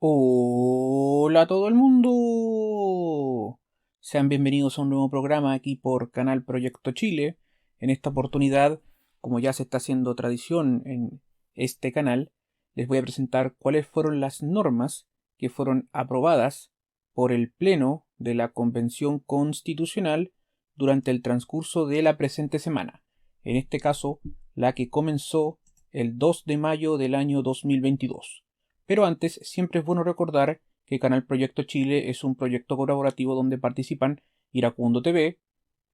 Hola a todo el mundo. Sean bienvenidos a un nuevo programa aquí por Canal Proyecto Chile. En esta oportunidad, como ya se está haciendo tradición en este canal, les voy a presentar cuáles fueron las normas que fueron aprobadas por el Pleno de la Convención Constitucional durante el transcurso de la presente semana. En este caso, la que comenzó el 2 de mayo del año 2022. Pero antes, siempre es bueno recordar que Canal Proyecto Chile es un proyecto colaborativo donde participan Iracundo TV,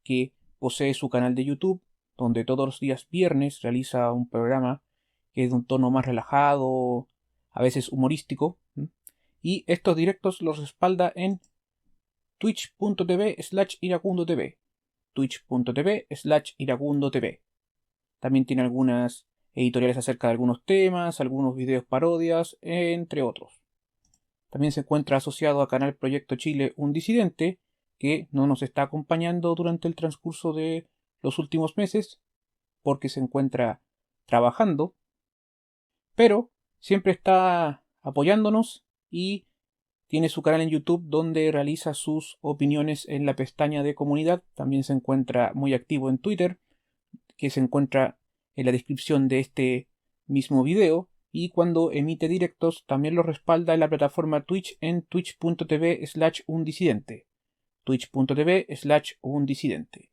que posee su canal de YouTube, donde todos los días viernes realiza un programa que es de un tono más relajado, a veces humorístico, y estos directos los respalda en twitch.tv/iracundotv, twitch.tv/iracundotv. También tiene algunas editoriales acerca de algunos temas, algunos videos parodias, entre otros. También se encuentra asociado a Canal Proyecto Chile un disidente que no nos está acompañando durante el transcurso de los últimos meses porque se encuentra trabajando, pero siempre está apoyándonos y tiene su canal en YouTube donde realiza sus opiniones en la pestaña de comunidad. También se encuentra muy activo en Twitter, que se encuentra en la descripción de este mismo video, y cuando emite directos también lo respalda en la plataforma Twitch en twitch.tv/undisidente, twitch.tv/undisidente.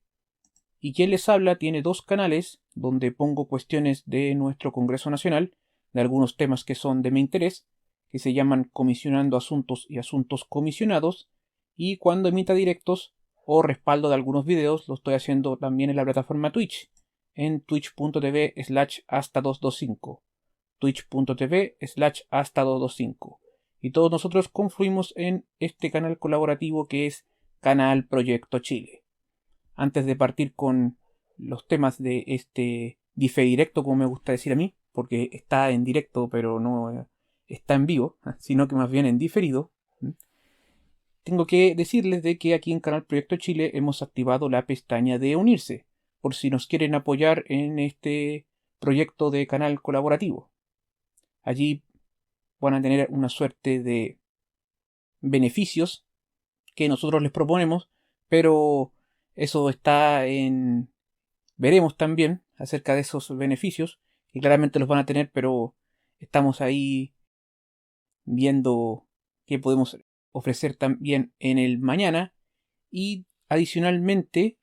Y quien les habla tiene dos canales donde pongo cuestiones de nuestro Congreso Nacional, de algunos temas que son de mi interés, que se llaman Comisionando Asuntos y Asuntos Comisionados, y cuando emita directos o respaldo de algunos videos lo estoy haciendo también en la plataforma Twitch, en twitch.tv/hasta225, twitch.tv/hasta225. Y todos nosotros confluimos en este canal colaborativo que es Canal Proyecto Chile. Antes de partir con los temas de este bife directo, como me gusta decir a mí, porque está en directo pero no está en vivo, sino que más bien en diferido, tengo que decirles de que aquí en Canal Proyecto Chile hemos activado la pestaña de unirse, por si nos quieren apoyar en este proyecto de canal colaborativo. Allí van a tener una suerte de beneficios que nosotros les proponemos, pero eso está en... Veremos también acerca de esos beneficios, que claramente los van a tener, pero estamos ahí viendo qué podemos ofrecer también en el mañana, y adicionalmente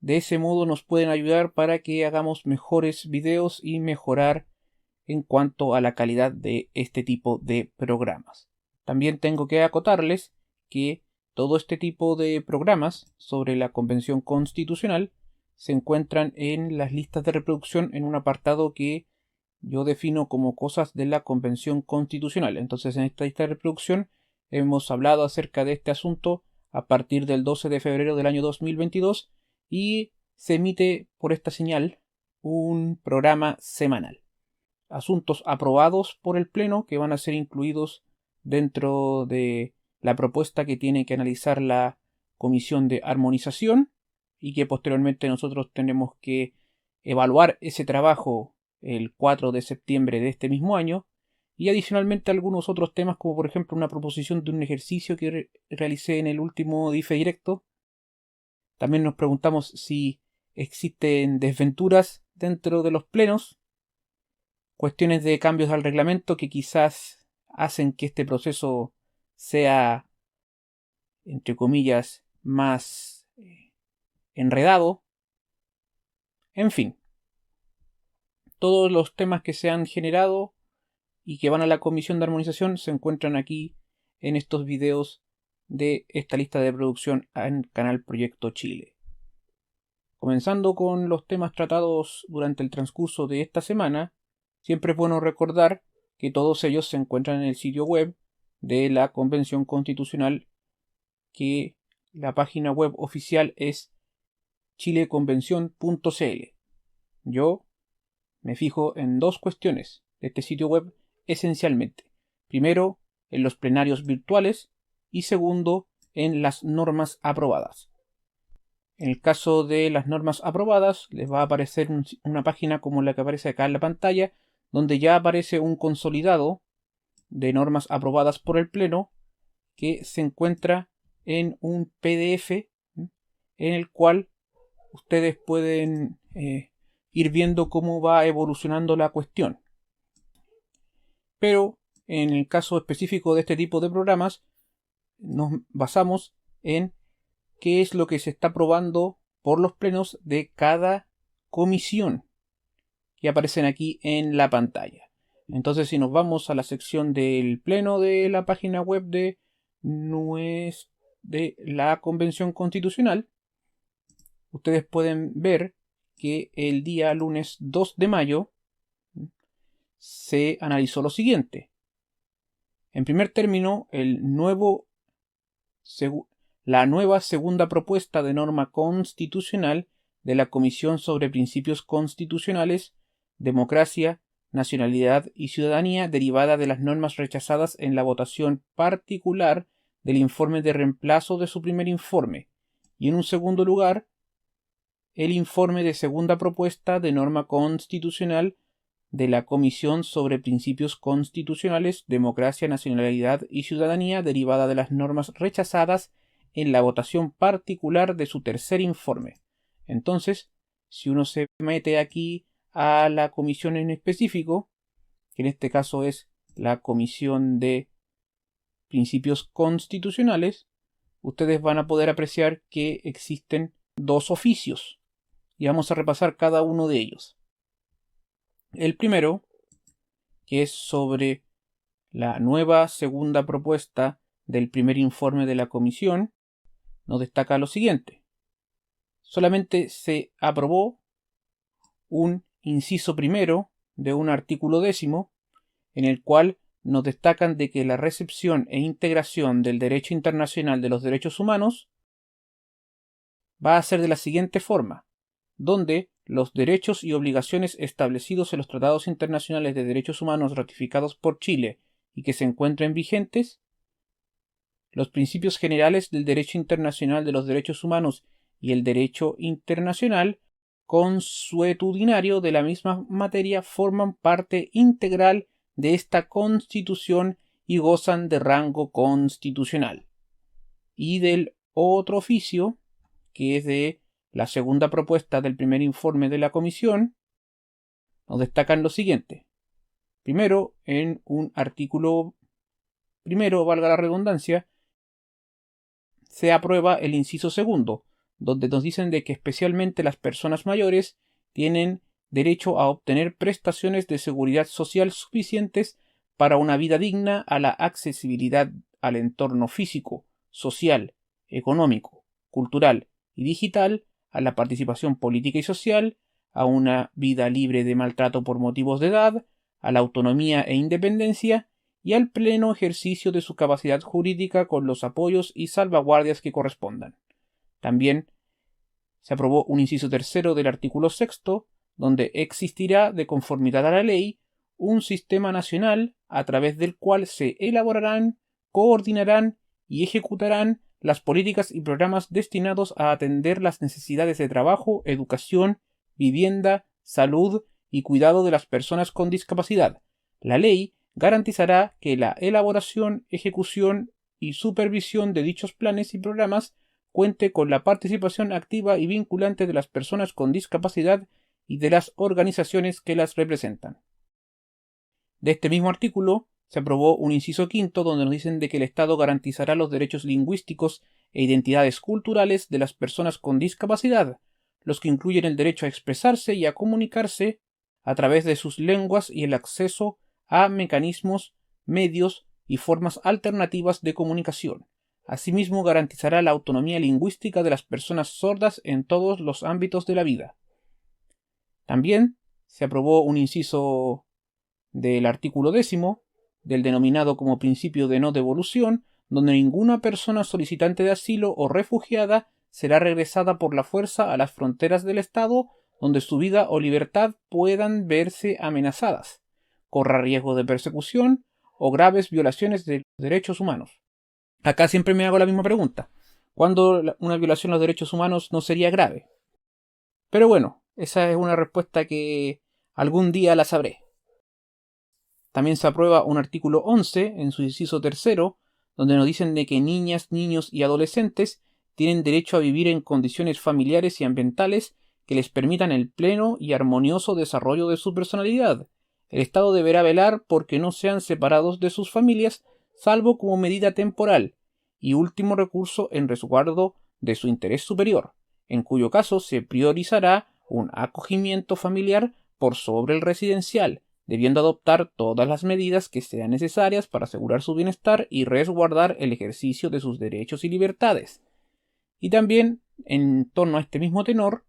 de ese modo nos pueden ayudar para que hagamos mejores videos y mejorar en cuanto a la calidad de este tipo de programas. También tengo que acotarles que todo este tipo de programas sobre la Convención Constitucional se encuentran en las listas de reproducción en un apartado que yo defino como cosas de la Convención Constitucional. Entonces, en esta lista de reproducción hemos hablado acerca de este asunto a partir del 12 de febrero del año 2022 y se emite por esta señal un programa semanal. Asuntos aprobados por el Pleno que van a ser incluidos dentro de la propuesta que tiene que analizar la Comisión de Armonización y que posteriormente nosotros tenemos que evaluar ese trabajo el 4 de septiembre de este mismo año, y adicionalmente algunos otros temas como por ejemplo una proposición de un ejercicio que realicé en el último DIFE directo. También nos preguntamos si existen desventuras dentro de los plenos, cuestiones de cambios al reglamento que quizás hacen que este proceso sea, entre comillas, más enredado. En fin, todos los temas que se han generado y que van a la Comisión de Armonización se encuentran aquí en estos videos de esta lista de producción en Canal Proyecto Chile. Comenzando con los temas tratados durante el transcurso de esta semana, siempre es bueno recordar que todos ellos se encuentran en el sitio web de la Convención Constitucional, que la página web oficial es chileconvención.cl. Yo me fijo en dos cuestiones de este sitio web esencialmente. Primero, en los plenarios virtuales, y segundo, en las normas aprobadas. En el caso de las normas aprobadas, les va a aparecer una página como la que aparece acá en la pantalla, donde ya aparece un consolidado de normas aprobadas por el Pleno que se encuentra en un PDF en el cual ustedes pueden ir viendo cómo va evolucionando la cuestión. Pero en el caso específico de este tipo de programas nos basamos en qué es lo que se está aprobando por los plenos de cada comisión que aparecen aquí en la pantalla. Entonces, si nos vamos a la sección del pleno de la página web de la Convención Constitucional, ustedes pueden ver que el día lunes 2 de mayo se analizó lo siguiente. En primer término, la nueva segunda propuesta de norma constitucional de la Comisión sobre Principios Constitucionales, Democracia, Nacionalidad y Ciudadanía, derivada de las normas rechazadas en la votación particular del informe de reemplazo de su primer informe, y en un segundo lugar, el informe de segunda propuesta de norma constitucional de la Comisión sobre Principios Constitucionales, Democracia, Nacionalidad y Ciudadanía, derivada de las normas rechazadas en la votación particular de su tercer informe. Entonces, si uno se mete aquí a la comisión en específico, que en este caso es la Comisión de Principios Constitucionales, ustedes van a poder apreciar que existen dos oficios y vamos a repasar cada uno de ellos. El primero, que es sobre la nueva segunda propuesta del primer informe de la comisión, nos destaca lo siguiente. Solamente se aprobó un inciso primero de un artículo 10, en el cual nos destacan de que la recepción e integración del derecho internacional de los derechos humanos va a ser de la siguiente forma, donde los derechos y obligaciones establecidos en los tratados internacionales de derechos humanos ratificados por Chile y que se encuentren vigentes, los principios generales del derecho internacional de los derechos humanos y el derecho internacional consuetudinario de la misma materia forman parte integral de esta Constitución y gozan de rango constitucional. Y del otro oficio, que es de la segunda propuesta del primer informe de la comisión, nos destacan lo siguiente. Primero, en un artículo primero, valga la redundancia, se aprueba el inciso segundo, donde nos dicen de que especialmente las personas mayores tienen derecho a obtener prestaciones de seguridad social suficientes para una vida digna, a la accesibilidad al entorno físico, social, económico, cultural y digital, a la participación política y social, a una vida libre de maltrato por motivos de edad, a la autonomía e independencia y al pleno ejercicio de su capacidad jurídica con los apoyos y salvaguardias que correspondan. También se aprobó un inciso tercero del artículo 6, donde existirá, de conformidad a la ley, un sistema nacional a través del cual se elaborarán, coordinarán y ejecutarán las políticas y programas destinados a atender las necesidades de trabajo, educación, vivienda, salud y cuidado de las personas con discapacidad. La ley garantizará que la elaboración, ejecución y supervisión de dichos planes y programas cuente con la participación activa y vinculante de las personas con discapacidad y de las organizaciones que las representan. De este mismo artículo se aprobó un inciso quinto donde nos dicen de que el Estado garantizará los derechos lingüísticos e identidades culturales de las personas con discapacidad, los que incluyen el derecho a expresarse y a comunicarse a través de sus lenguas y el acceso a mecanismos, medios y formas alternativas de comunicación. Asimismo, garantizará la autonomía lingüística de las personas sordas en todos los ámbitos de la vida. También se aprobó un inciso del artículo 10, del denominado como principio de no devolución, donde ninguna persona solicitante de asilo o refugiada será regresada por la fuerza a las fronteras del Estado donde su vida o libertad puedan verse amenazadas, corra riesgo de persecución o graves violaciones de los derechos humanos. Acá siempre me hago la misma pregunta. ¿Cuándo una violación a los derechos humanos no sería grave? Pero bueno, esa es una respuesta que algún día la sabré. También se aprueba un artículo 11 en su inciso tercero, donde nos dicen de que niñas, niños y adolescentes tienen derecho a vivir en condiciones familiares y ambientales que les permitan el pleno y armonioso desarrollo de su personalidad. El Estado deberá velar porque no sean separados de sus familias, salvo como medida temporal y último recurso en resguardo de su interés superior, en cuyo caso se priorizará un acogimiento familiar por sobre el residencial, debiendo adoptar todas las medidas que sean necesarias para asegurar su bienestar y resguardar el ejercicio de sus derechos y libertades. Y también, en torno a este mismo tenor,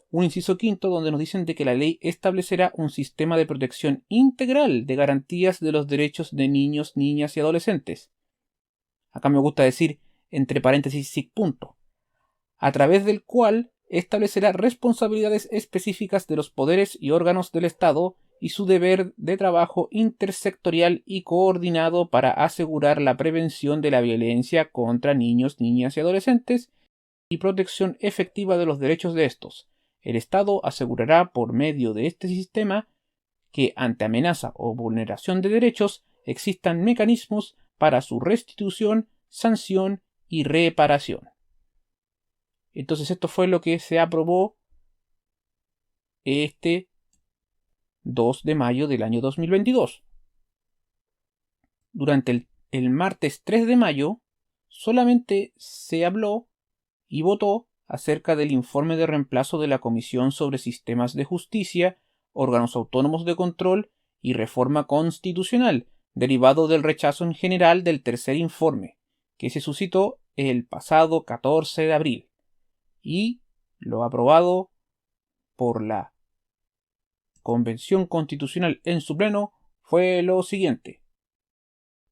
un inciso quinto donde nos dicen de que la ley establecerá un sistema de protección integral de garantías de los derechos de niños, niñas y adolescentes. Acá me gusta decir, entre paréntesis, SIC punto, a través del cual establecerá responsabilidades específicas de los poderes y órganos del Estado y su deber de trabajo intersectorial y coordinado para asegurar la prevención de la violencia contra niños, niñas y adolescentes y protección efectiva de los derechos de estos. El Estado asegurará por medio de este sistema que ante amenaza o vulneración de derechos existan mecanismos para su restitución, sanción y reparación. Entonces esto fue lo que se aprobó este 2 de mayo del año 2022. Durante el martes 3 de mayo solamente se habló y votó acerca del informe de reemplazo de la Comisión sobre Sistemas de Justicia, órganos autónomos de control y reforma constitucional, derivado del rechazo en general del tercer informe, que se suscitó el pasado 14 de abril, y lo aprobado por la Convención Constitucional en su pleno fue lo siguiente.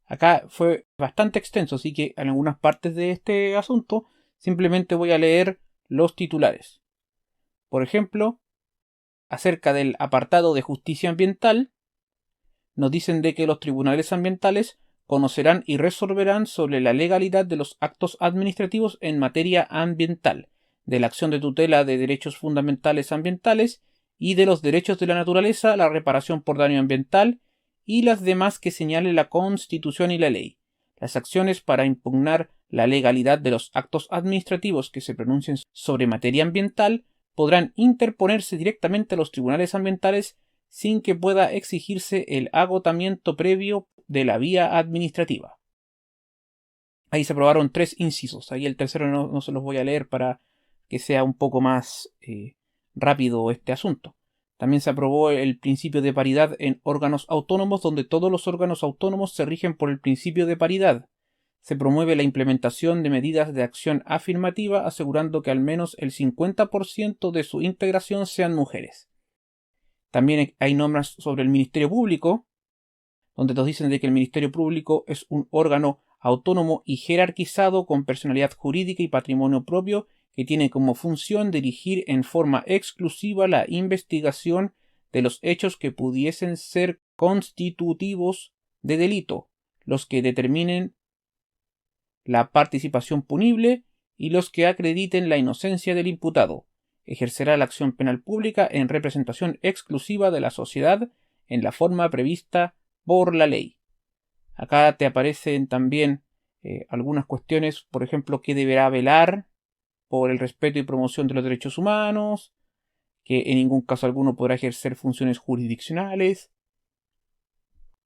Acá fue bastante extenso, así que en algunas partes de este asunto simplemente voy a leer los titulares. Por ejemplo, acerca del apartado de justicia ambiental, nos dicen de que los tribunales ambientales conocerán y resolverán sobre la legalidad de los actos administrativos en materia ambiental, de la acción de tutela de derechos fundamentales ambientales y de los derechos de la naturaleza, la reparación por daño ambiental y las demás que señale la Constitución y la ley. Las acciones para impugnar la legalidad de los actos administrativos que se pronuncien sobre materia ambiental podrán interponerse directamente a los tribunales ambientales sin que pueda exigirse el agotamiento previo de la vía administrativa. Ahí se aprobaron 3 incisos. Ahí el tercero no se los voy a leer para que sea un poco más rápido este asunto. También se aprobó el principio de paridad en órganos autónomos, donde todos los órganos autónomos se rigen por el principio de paridad. Se promueve la implementación de medidas de acción afirmativa, asegurando que al menos el 50% de su integración sean mujeres. También hay normas sobre el Ministerio Público, donde nos dicen de que el Ministerio Público es un órgano autónomo y jerarquizado con personalidad jurídica y patrimonio propio que tiene como función dirigir en forma exclusiva la investigación de los hechos que pudiesen ser constitutivos de delito, los que determinen la participación punible y los que acrediten la inocencia del imputado. Ejercerá la acción penal pública en representación exclusiva de la sociedad en la forma prevista por la ley. Acá te aparecen también algunas cuestiones, por ejemplo, que deberá velar por el respeto y promoción de los derechos humanos, que en ningún caso alguno podrá ejercer funciones jurisdiccionales,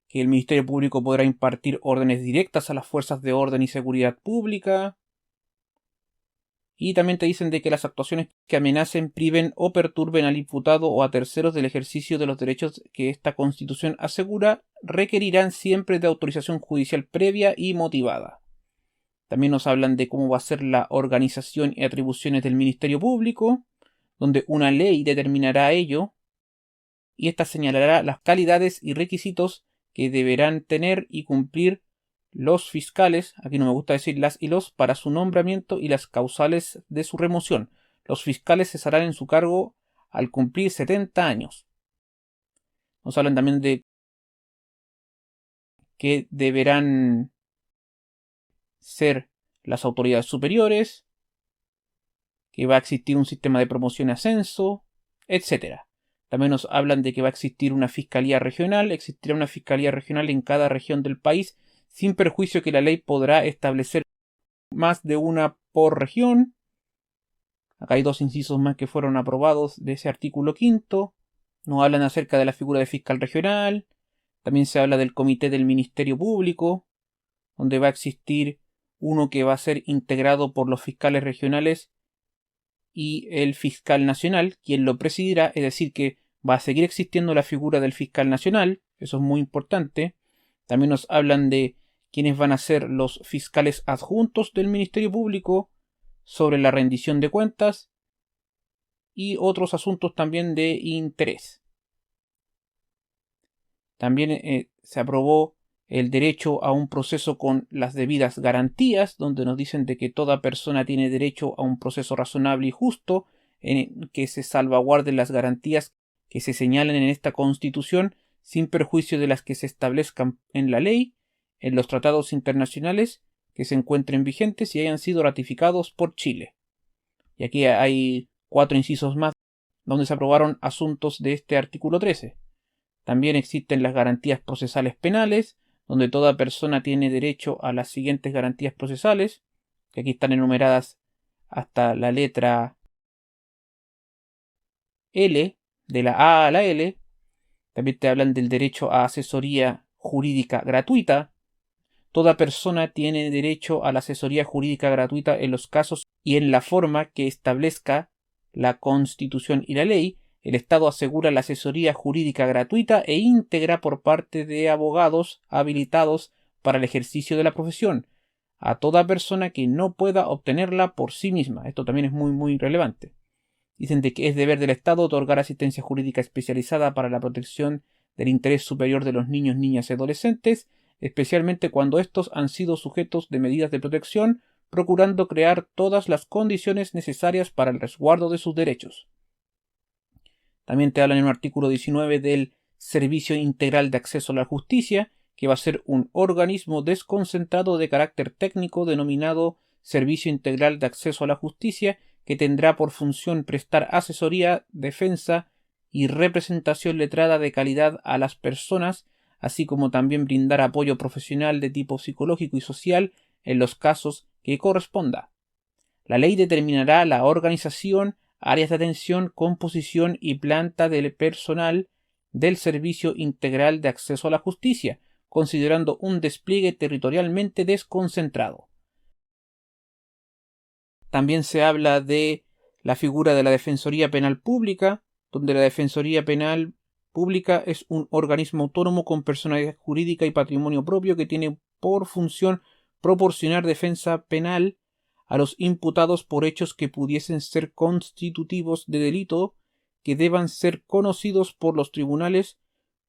que el Ministerio Público podrá impartir órdenes directas a las fuerzas de orden y seguridad pública. Y también te dicen de que las actuaciones que amenacen, priven o perturben al imputado o a terceros del ejercicio de los derechos que esta Constitución asegura requerirán siempre de autorización judicial previa y motivada. También nos hablan de cómo va a ser la organización y atribuciones del Ministerio Público, donde una ley determinará ello, y ésta señalará las calidades y requisitos que deberán tener y cumplir los fiscales, aquí no me gusta decir las y los, para su nombramiento y las causales de su remoción. Los fiscales cesarán en su cargo al cumplir 70 años. Nos hablan también de que deberán ser las autoridades superiores, que va a existir un sistema de promoción y ascenso, etc. También nos hablan de que va a existir una fiscalía regional, existirá una fiscalía regional en cada región del país, sin perjuicio que la ley podrá establecer más de una por región. Acá hay 2 incisos más que fueron aprobados de ese artículo 5. Nos hablan acerca de la figura de fiscal regional. También se habla del comité del Ministerio Público, donde va a existir uno que va a ser integrado por los fiscales regionales y el fiscal nacional, quien lo presidirá, es decir, que va a seguir existiendo la figura del fiscal nacional, eso es muy importante. También nos hablan de quiénes van a ser los fiscales adjuntos del Ministerio Público, sobre la rendición de cuentas y otros asuntos también de interés. También se aprobó el derecho a un proceso con las debidas garantías, donde nos dicen de que toda persona tiene derecho a un proceso razonable y justo, en que se salvaguarden las garantías que se señalan en esta Constitución, sin perjuicio de las que se establezcan en la ley, en los tratados internacionales que se encuentren vigentes y hayan sido ratificados por Chile. Y aquí hay 4 incisos más donde se aprobaron asuntos de este artículo 13. También existen las garantías procesales penales, donde toda persona tiene derecho a las siguientes garantías procesales, que aquí están enumeradas hasta la letra L, de la A a la L. También te hablan del derecho a asesoría jurídica gratuita. Toda persona tiene derecho a la asesoría jurídica gratuita en los casos y en la forma que establezca la Constitución y la ley. El Estado asegura la asesoría jurídica gratuita e íntegra por parte de abogados habilitados para el ejercicio de la profesión, a toda persona que no pueda obtenerla por sí misma. Esto también es muy relevante. Dicen de que es deber del Estado otorgar asistencia jurídica especializada para la protección del interés superior de los niños, niñas y adolescentes, especialmente cuando estos han sido sujetos de medidas de protección, procurando crear todas las condiciones necesarias para el resguardo de sus derechos. También te hablan en un artículo 19 del Servicio Integral de Acceso a la Justicia, que va a ser un organismo desconcentrado de carácter técnico denominado Servicio Integral de Acceso a la Justicia, que tendrá por función prestar asesoría, defensa y representación letrada de calidad a las personas, así como también brindar apoyo profesional de tipo psicológico y social en los casos que corresponda. La ley determinará la organización, áreas de atención, composición y planta del personal del Servicio Integral de Acceso a la Justicia, considerando un despliegue territorialmente desconcentrado. También se habla de la figura de la Defensoría Penal Pública, donde la Defensoría Penal Pública es un organismo autónomo con personalidad jurídica y patrimonio propio que tiene por función proporcionar defensa penal a los imputados por hechos que pudiesen ser constitutivos de delito, que deban ser conocidos por los tribunales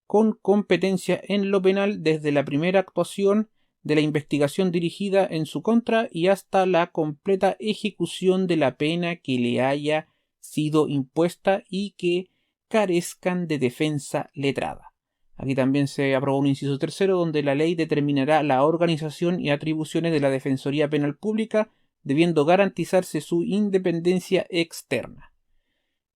con competencia en lo penal desde la primera actuación de la investigación dirigida en su contra y hasta la completa ejecución de la pena que le haya sido impuesta y que carezcan de defensa letrada. Aquí también se aprobó un inciso tercero donde la ley determinará la organización y atribuciones de la Defensoría Penal Pública, debiendo garantizarse su independencia externa.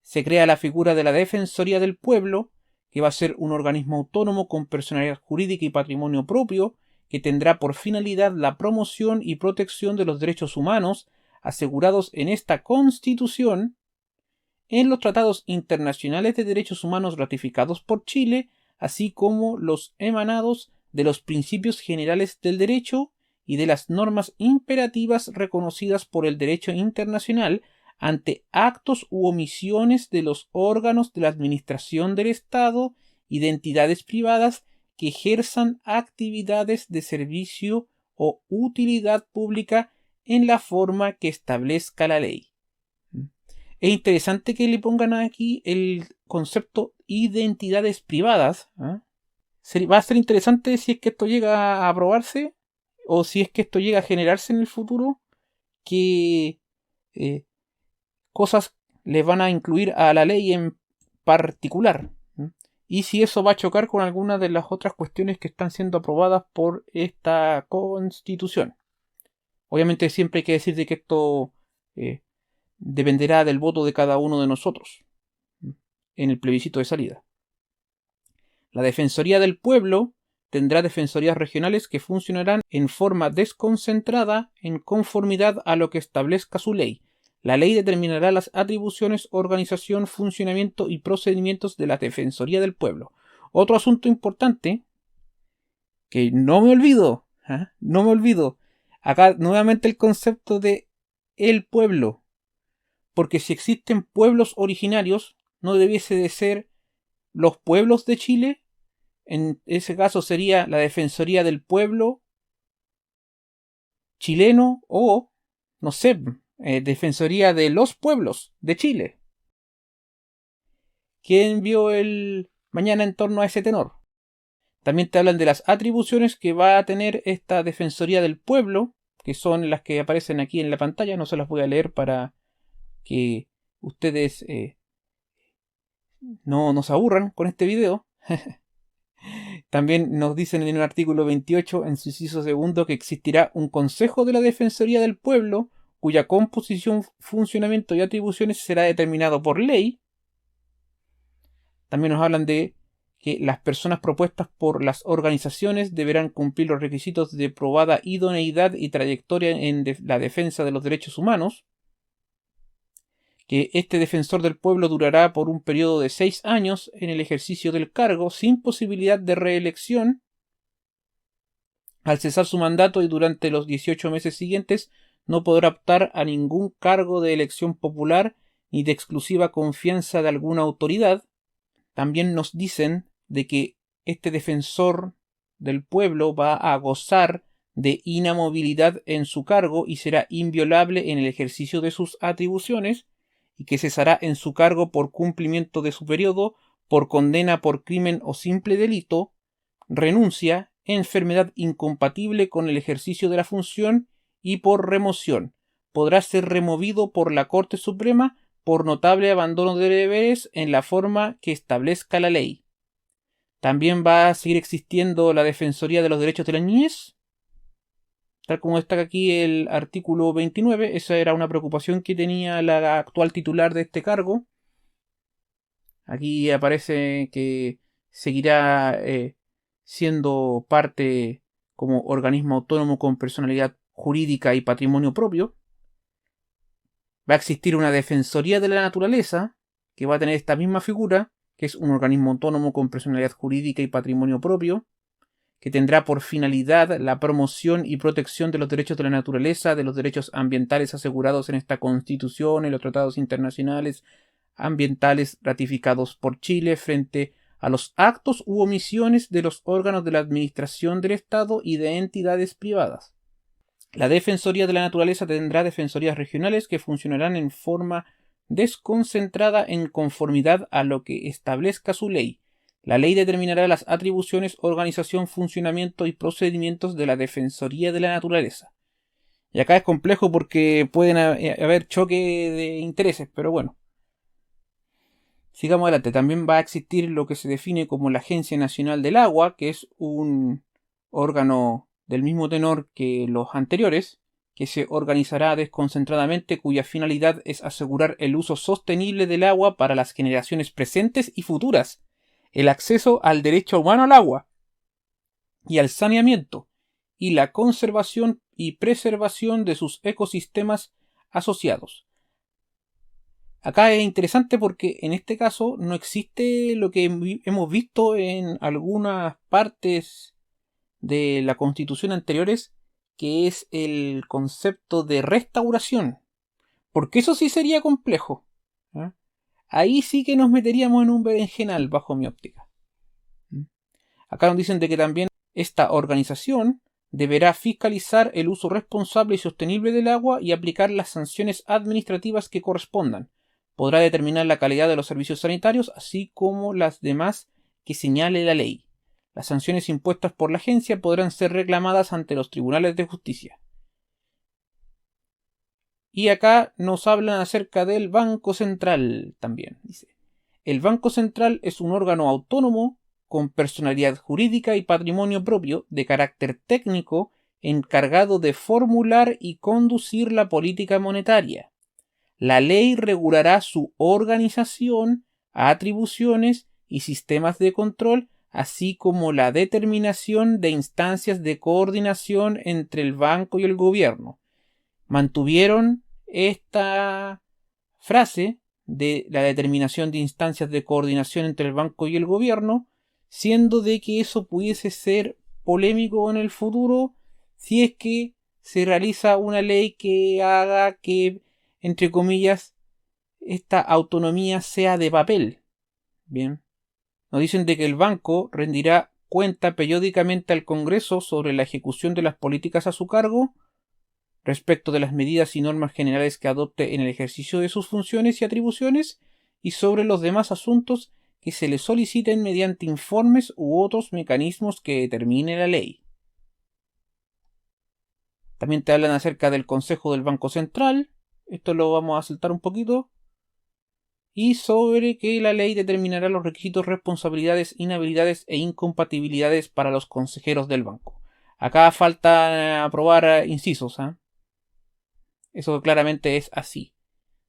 Se crea la figura de la Defensoría del Pueblo, que va a ser un organismo autónomo con personalidad jurídica y patrimonio propio, que tendrá por finalidad la promoción y protección de los derechos humanos asegurados en esta Constitución, en los tratados internacionales de derechos humanos ratificados por Chile, así como los emanados de los principios generales del derecho y de las normas imperativas reconocidas por el derecho internacional ante actos u omisiones de los órganos de la administración del Estado y de entidades privadas que ejerzan actividades de servicio o utilidad pública en la forma que establezca la ley. Es interesante que le pongan aquí el concepto identidades privadas. Va a ser interesante si es que esto llega a aprobarse o si es que esto llega a generarse en el futuro, que cosas les van a incluir a la ley en particular. Y si eso va a chocar con algunas de las otras cuestiones que están siendo aprobadas por esta Constitución. Obviamente siempre hay que decir de que esto dependerá del voto de cada uno de nosotros. en el plebiscito de salida. La Defensoría del Pueblo tendrá defensorías regionales que funcionarán en forma desconcentrada en conformidad a lo que establezca su ley. La ley determinará las atribuciones, organización, funcionamiento y procedimientos de la Defensoría del Pueblo. Otro asunto importante, que no me olvido, no me olvido, acá nuevamente el concepto de el pueblo, porque si existen pueblos originarios, no debiese de ser los pueblos de Chile. En ese caso sería la Defensoría del Pueblo chileno o, no sé, Defensoría de los Pueblos de Chile. ¿Quién vio el mañana en torno a ese tenor? También te hablan de las atribuciones que va a tener esta Defensoría del Pueblo, que son las que aparecen aquí en la pantalla. No se las voy a leer para que ustedes no nos aburran con este video. También nos dicen en el artículo 28, en su inciso segundo, que existirá un Consejo de la Defensoría del Pueblo, cuya composición, funcionamiento y atribuciones será determinado por ley. También nos hablan de que las personas propuestas por las organizaciones deberán cumplir los requisitos de probada idoneidad y trayectoria en la defensa de los derechos humanos, que este defensor del pueblo durará por un periodo de 6 años en el ejercicio del cargo sin posibilidad de reelección al cesar su mandato, y durante los 18 meses siguientes no podrá optar a ningún cargo de elección popular ni de exclusiva confianza de alguna autoridad. También nos dicen de que este defensor del pueblo va a gozar de inamovilidad en su cargo y será inviolable en el ejercicio de sus atribuciones, y que cesará en su cargo por cumplimiento de su periodo, por condena por crimen o simple delito, renuncia, enfermedad incompatible con el ejercicio de la función y por remoción. Podrá ser removido por la Corte Suprema por notable abandono de deberes en la forma que establezca la ley. También va a seguir existiendo la Defensoría de los Derechos de la Niñez, tal como destaca aquí el artículo 29. Esa era una preocupación que tenía la actual titular de este cargo. Aquí aparece que seguirá siendo parte como organismo autónomo con personalidad jurídica y patrimonio propio. Va a existir una Defensoría de la Naturaleza, que va a tener esta misma figura, que es un organismo autónomo con personalidad jurídica y patrimonio propio, que tendrá por finalidad la promoción y protección de los derechos de la naturaleza, de los derechos ambientales asegurados en esta Constitución y los tratados internacionales ambientales ratificados por Chile frente a los actos u omisiones de los órganos de la administración del Estado y de entidades privadas. La Defensoría de la Naturaleza tendrá defensorías regionales que funcionarán en forma desconcentrada en conformidad a lo que establezca su ley. La ley determinará las atribuciones, organización, funcionamiento y procedimientos de la Defensoría de la Naturaleza. Y acá es complejo porque pueden haber choque de intereses, pero bueno. Sigamos adelante. También va a existir lo que se define como la Agencia Nacional del Agua, que es un órgano del mismo tenor que los anteriores, que se organizará desconcentradamente, cuya finalidad es asegurar el uso sostenible del agua para las generaciones presentes y futuras, el acceso al derecho humano al agua y al saneamiento, y la conservación y preservación de sus ecosistemas asociados. Acá es interesante porque en este caso no existe lo que hemos visto en algunas partes de la Constitución anteriores, que es el concepto de restauración, porque eso sí sería complejo. Ahí sí que nos meteríamos en un berenjenal bajo mi óptica. Acá nos dicen de que también esta organización deberá fiscalizar el uso responsable y sostenible del agua y aplicar las sanciones administrativas que correspondan. Podrá determinar la calidad de los servicios sanitarios, así como las demás que señale la ley. Las sanciones impuestas por la agencia podrán ser reclamadas ante los tribunales de justicia. Y acá nos hablan acerca del Banco Central también. Dice: el Banco Central es un órgano autónomo con personalidad jurídica y patrimonio propio de carácter técnico encargado de formular y conducir la política monetaria. La ley regulará su organización, atribuciones y sistemas de control, así como la determinación de instancias de coordinación entre el banco y el gobierno. Mantuvieron esta frase de la determinación de instancias de coordinación entre el banco y el gobierno, siendo de que eso pudiese ser polémico en el futuro si es que se realiza una ley que haga que, entre comillas, esta autonomía sea de papel. Bien. Nos dicen de que el banco rendirá cuenta periódicamente al Congreso sobre la ejecución de las políticas a su cargo, respecto de las medidas y normas generales que adopte en el ejercicio de sus funciones y atribuciones, y sobre los demás asuntos que se le soliciten mediante informes u otros mecanismos que determine la ley. También te hablan acerca del Consejo del Banco Central, esto lo vamos a saltar un poquito, y sobre que la ley determinará los requisitos, responsabilidades, inhabilidades e incompatibilidades para los consejeros del banco. Acá falta aprobar incisos, ¿eh? Eso claramente es así.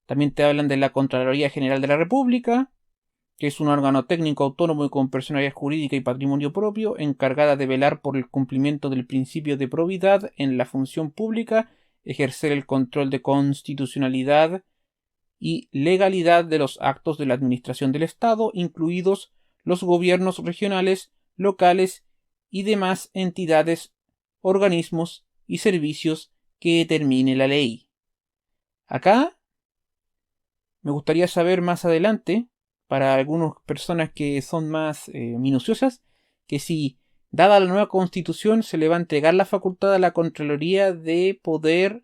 También te hablan de la Contraloría General de la República, que es un órgano técnico autónomo y con personalidad jurídica y patrimonio propio, encargada de velar por el cumplimiento del principio de probidad en la función pública, ejercer el control de constitucionalidad y legalidad de los actos de la administración del Estado, incluidos los gobiernos regionales, locales y demás entidades, organismos y servicios que determine la ley. Acá me gustaría saber más adelante, para algunas personas que son más minuciosas, que si, dada la nueva constitución, se le va a entregar la facultad a la Contraloría de poder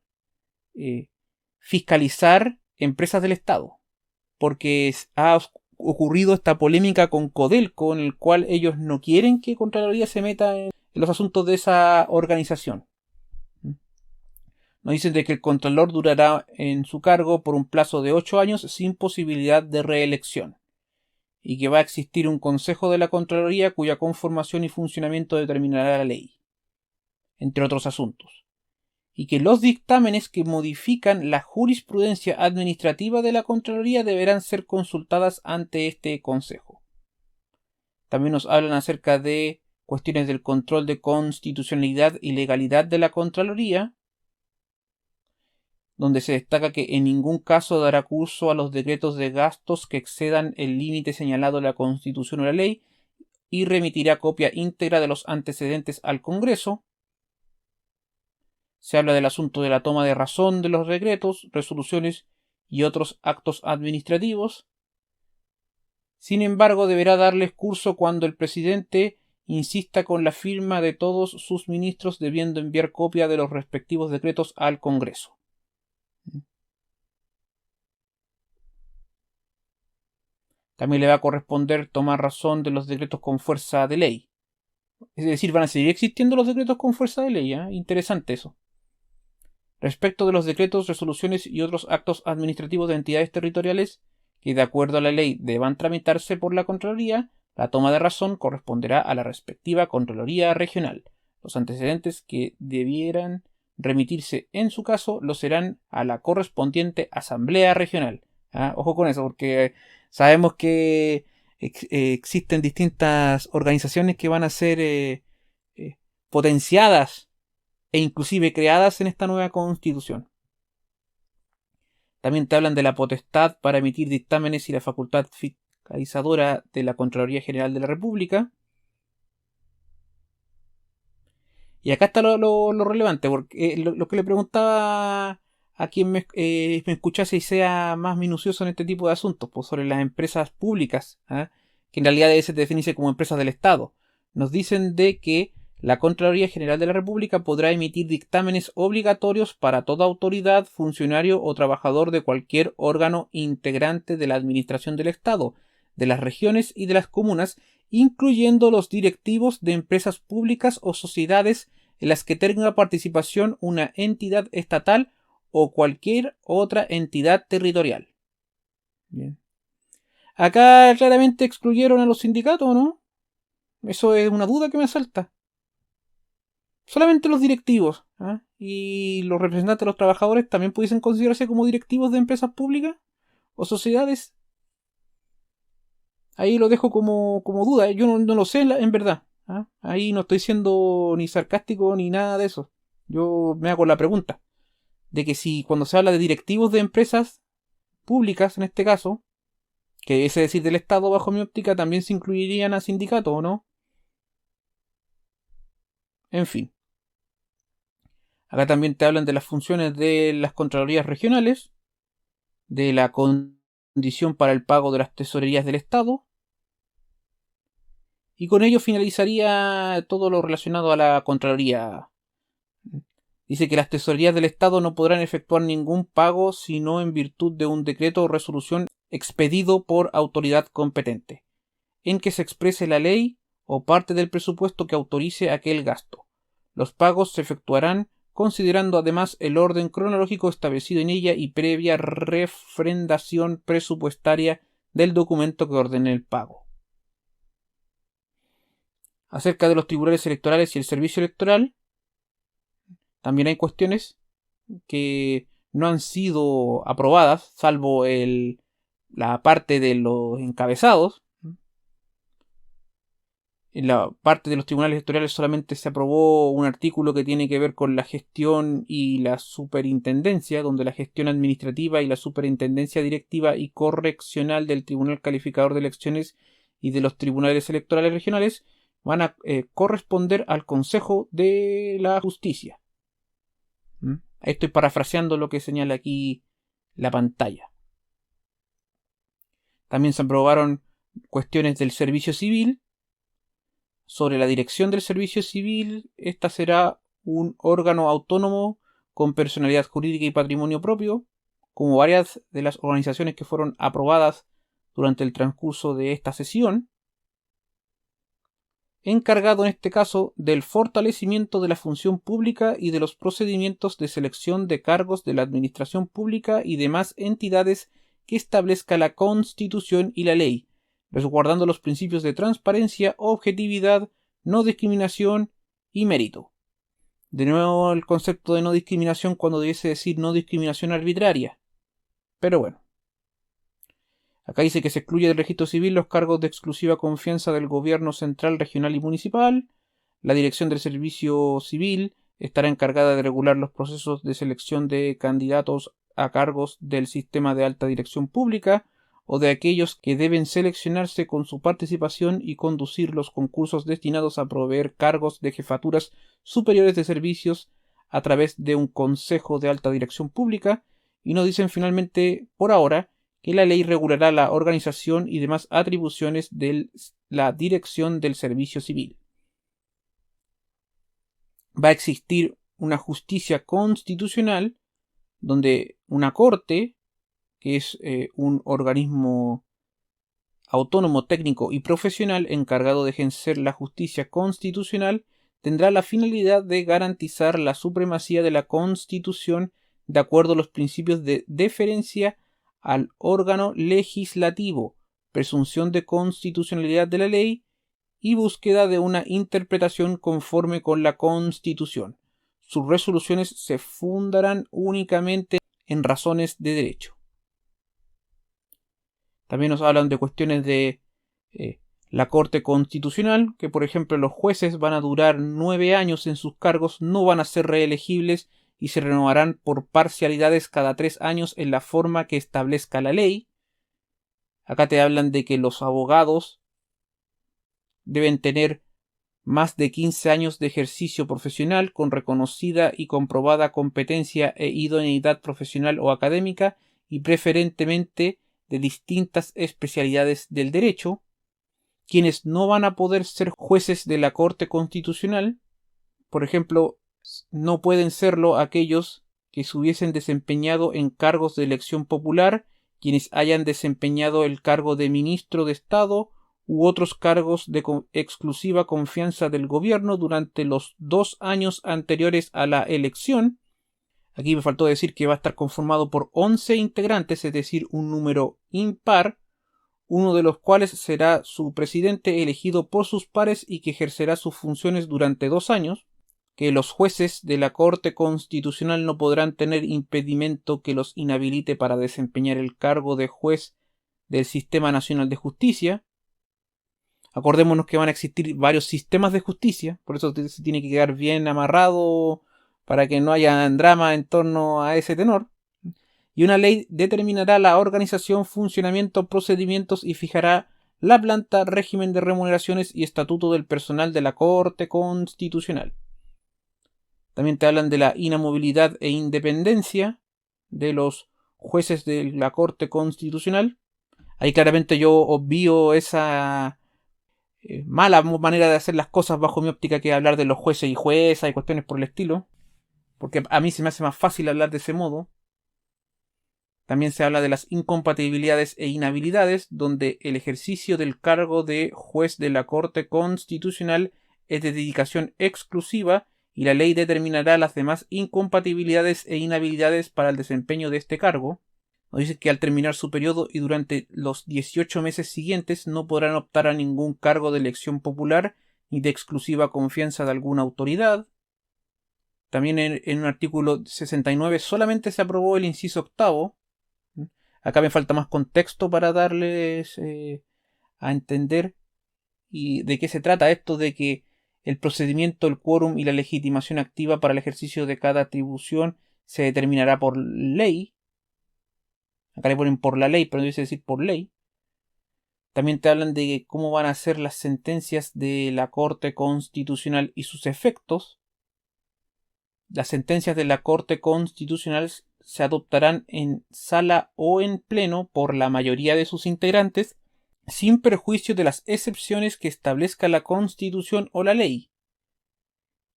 fiscalizar empresas del Estado. Porque ha ocurrido esta polémica con Codelco, en el cual ellos no quieren que Contraloría se meta en los asuntos de esa organización. Nos dicen de que el Contralor durará en su cargo por un plazo de 8 años sin posibilidad de reelección, y que va a existir un Consejo de la Contraloría cuya conformación y funcionamiento determinará la ley, entre otros asuntos, y que los dictámenes que modifican la jurisprudencia administrativa de la Contraloría deberán ser consultadas ante este Consejo. También nos hablan acerca de cuestiones del control de constitucionalidad y legalidad de la Contraloría, donde se destaca que en ningún caso dará curso a los decretos de gastos que excedan el límite señalado en la Constitución o la ley, y remitirá copia íntegra de los antecedentes al Congreso. Se habla del asunto de la toma de razón de los decretos, resoluciones y otros actos administrativos. Sin embargo, deberá darles curso cuando el presidente insista con la firma de todos sus ministros, debiendo enviar copia de los respectivos decretos al Congreso. También le va a corresponder tomar razón de los decretos con fuerza de ley. Es decir, van a seguir existiendo los decretos con fuerza de ley, ¿eh? Interesante eso. Respecto de los decretos, resoluciones y otros actos administrativos de entidades territoriales que, de acuerdo a la ley, deban tramitarse por la Contraloría, la toma de razón corresponderá a la respectiva Contraloría Regional. Los antecedentes que debieran remitirse en su caso lo serán a la correspondiente Asamblea Regional. ¿Ah? Ojo con eso, porque sabemos que existen distintas organizaciones que van a ser potenciadas e inclusive creadas en esta nueva constitución. También te hablan de la potestad para emitir dictámenes y la facultad fiscalizadora de la Contraloría General de la República. Y acá está lo relevante, porque lo que le preguntaba a quien me escuchase y sea más minucioso en este tipo de asuntos, pues sobre las empresas públicas, ¿eh? Que en realidad debe definirse como empresas del Estado. Nos dicen de que la Contraloría General de la República podrá emitir dictámenes obligatorios para toda autoridad, funcionario o trabajador de cualquier órgano integrante de la administración del Estado, de las regiones y de las comunas, incluyendo los directivos de empresas públicas o sociedades en las que tenga participación una entidad estatal o cualquier otra entidad territorial. Bien. Acá claramente excluyeron a los sindicatos, ¿no? Eso es una duda que me asalta. Solamente los directivos, ¿eh? Y los representantes de los trabajadores también pudiesen considerarse como directivos de empresas públicas o sociedades. Ahí lo dejo como duda. Yo no lo sé en verdad. ¿Ah? Ahí no estoy siendo ni sarcástico ni nada de eso. Yo me hago la pregunta de que si cuando se habla de directivos de empresas públicas, en este caso, que es decir del Estado bajo mi óptica, también se incluirían a sindicatos, ¿o no? En fin. Acá también te hablan de las funciones de las contralorías regionales, de la condición para el pago de las tesorerías del Estado, y con ello finalizaría todo lo relacionado a la Contraloría. Dice que las tesorerías del Estado no podrán efectuar ningún pago sino en virtud de un decreto o resolución expedido por autoridad competente, en que se exprese la ley o parte del presupuesto que autorice aquel gasto. Los pagos se efectuarán considerando además el orden cronológico establecido en ella y previa refrendación presupuestaria del documento que ordene el pago. Acerca de los tribunales electorales y el servicio electoral, también hay cuestiones que no han sido aprobadas, salvo la parte de los encabezados. En la parte de los tribunales electorales solamente se aprobó un artículo que tiene que ver con la gestión y la superintendencia, donde la gestión administrativa y la superintendencia directiva y correccional del Tribunal Calificador de Elecciones y de los tribunales electorales regionales van a corresponder al Consejo de la Justicia. Estoy parafraseando lo que señala aquí la pantalla. También se aprobaron cuestiones del servicio civil. Sobre la dirección del servicio civil, esta será un órgano autónomo con personalidad jurídica y patrimonio propio, como varias de las organizaciones que fueron aprobadas durante el transcurso de esta sesión, encargado en este caso del fortalecimiento de la función pública y de los procedimientos de selección de cargos de la administración pública y demás entidades que establezca la Constitución y la ley, resguardando los principios de transparencia, objetividad, no discriminación y mérito. De nuevo el concepto de no discriminación cuando debiese decir no discriminación arbitraria. Pero bueno. Acá dice que se excluye del registro civil los cargos de exclusiva confianza del gobierno central, regional y municipal. La dirección del servicio civil estará encargada de regular los procesos de selección de candidatos a cargos del sistema de alta dirección pública o de aquellos que deben seleccionarse con su participación y conducir los concursos destinados a proveer cargos de jefaturas superiores de servicios a través de un consejo de alta dirección pública, y nos dicen finalmente, por ahora, que la ley regulará la organización y demás atribuciones de la dirección del servicio civil. Va a existir una justicia constitucional donde una corte, que es un organismo autónomo, técnico y profesional encargado de ejercer la justicia constitucional, tendrá la finalidad de garantizar la supremacía de la Constitución de acuerdo a los principios de deferencia al órgano legislativo, presunción de constitucionalidad de la ley y búsqueda de una interpretación conforme con la Constitución. Sus resoluciones se fundarán únicamente en razones de derecho. También nos hablan de cuestiones de la Corte Constitucional, que por ejemplo los jueces van a durar 9 años en sus cargos, no van a ser reelegibles y se renovarán por parcialidades cada 3 años en la forma que establezca la ley. Acá te hablan de que los abogados deben tener más de 15 años de ejercicio profesional con reconocida y comprobada competencia e idoneidad profesional o académica y preferentemente de distintas especialidades del derecho. Quienes no van a poder ser jueces de la Corte Constitucional, por ejemplo, no pueden serlo aquellos que se hubiesen desempeñado en cargos de elección popular, quienes hayan desempeñado el cargo de ministro de Estado u otros cargos de exclusiva confianza del gobierno durante los 2 años anteriores a la elección. Aquí me faltó decir que va a estar conformado por 11 integrantes, es decir, un número impar, uno de los cuales será su presidente elegido por sus pares y que ejercerá sus funciones durante 2 años, que los jueces de la Corte Constitucional no podrán tener impedimento que los inhabilite para desempeñar el cargo de juez del Sistema Nacional de Justicia, Acordémonos que van a existir varios sistemas de justicia, por eso se tiene que quedar bien amarrado para que no haya drama en torno a ese tenor. Y una ley determinará la organización, funcionamiento, procedimientos y fijará la planta, régimen de remuneraciones y estatuto del personal de la Corte Constitucional. También te hablan de la inamovilidad e independencia de los jueces de la Corte Constitucional. Ahí claramente yo obvio esa mala manera de hacer las cosas bajo mi óptica, que hablar de los jueces y juezas y cuestiones por el estilo, porque a mí se me hace más fácil hablar de ese modo. También se habla de las incompatibilidades e inhabilidades, donde el ejercicio del cargo de juez de la Corte Constitucional es de dedicación exclusiva y la ley determinará las demás incompatibilidades e inhabilidades para el desempeño de este cargo. Nos dice que al terminar su periodo y durante los 18 meses siguientes no podrán optar a ningún cargo de elección popular ni de exclusiva confianza de alguna autoridad. También en un artículo 69 solamente se aprobó el inciso octavo. Acá me falta más contexto para darles a entender y de qué se trata esto de que el procedimiento, el quórum y la legitimación activa para el ejercicio de cada atribución se determinará por ley. Acá le ponen por la ley, pero no dice decir por ley. También te hablan de cómo van a ser las sentencias de la Corte Constitucional y sus efectos. Las sentencias de la Corte Constitucional se adoptarán en sala o en pleno por la mayoría de sus integrantes, sin perjuicio de las excepciones que establezca la Constitución o la ley.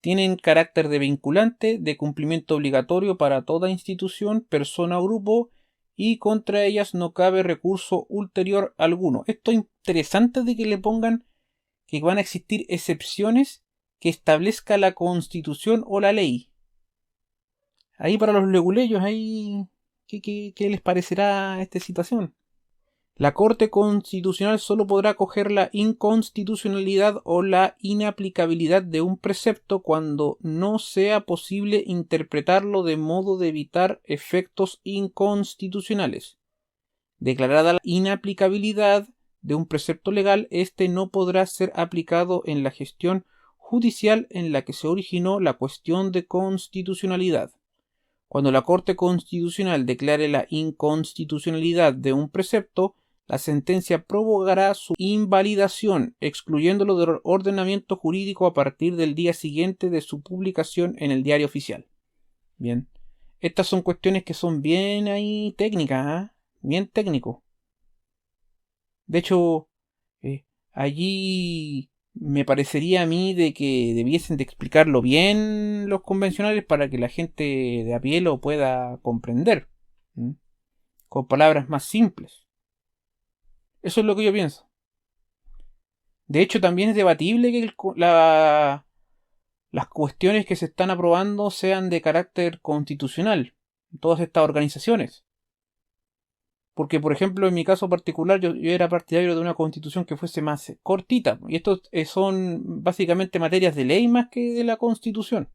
Tienen carácter de vinculante, de cumplimiento obligatorio para toda institución, persona o grupo, y contra ellas no cabe recurso ulterior alguno. Esto es interesante de que le pongan que van a existir excepciones que establezca la Constitución o la ley. Ahí para los leguleyos, ahí, ¿qué les parecerá esta situación? La Corte Constitucional solo podrá acoger la inconstitucionalidad o la inaplicabilidad de un precepto cuando no sea posible interpretarlo de modo de evitar efectos inconstitucionales. Declarada la inaplicabilidad de un precepto legal, este no podrá ser aplicado en la gestión judicial en la que se originó la cuestión de constitucionalidad. Cuando la Corte Constitucional declare la inconstitucionalidad de un precepto, la sentencia provocará su invalidación, excluyéndolo del ordenamiento jurídico a partir del día siguiente de su publicación en el Diario Oficial. Bien, estas son cuestiones que son bien ahí técnicas, bien técnico. De hecho, allí me parecería a mí de que debiesen de explicarlo bien los convencionales para que la gente de a pie lo pueda comprender, con palabras más simples. Eso es lo que yo pienso. De hecho, también es debatible que las cuestiones que se están aprobando sean de carácter constitucional, todas estas organizaciones. Porque, por ejemplo, en mi caso particular, yo era partidario de una constitución que fuese más cortita. Y estos son básicamente materias de ley más que de la constitución.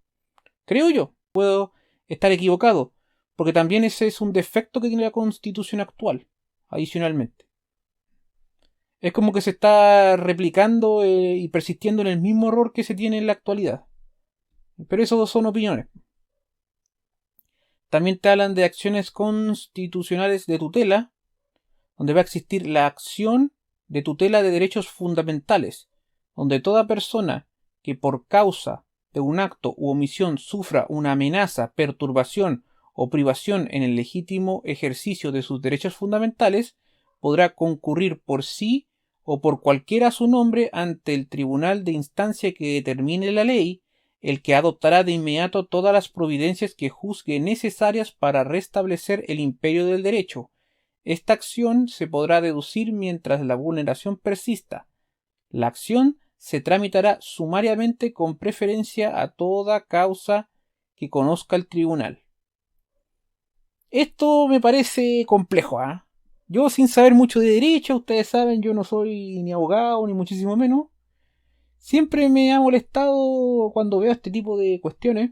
Creo yo. Puedo estar equivocado. Porque también ese es un defecto que tiene la constitución actual. Adicionalmente. Es como que se está replicando y persistiendo en el mismo error que se tiene en la actualidad. Pero eso son opiniones. También te hablan de acciones constitucionales de tutela, donde va a existir la acción de tutela de derechos fundamentales, donde toda persona que por causa de un acto u omisión sufra una amenaza, perturbación o privación en el legítimo ejercicio de sus derechos fundamentales, podrá concurrir por sí o por cualquiera a su nombre ante el tribunal de instancia que determine la ley, el que adoptará de inmediato todas las providencias que juzgue necesarias para restablecer el imperio del derecho. Esta acción se podrá deducir mientras la vulneración persista. La acción se tramitará sumariamente con preferencia a toda causa que conozca el tribunal. Esto me parece complejo, ¿eh? Yo, sin saber mucho de derecho, ustedes saben, yo no soy ni abogado ni muchísimo menos. Siempre me ha molestado cuando veo este tipo de cuestiones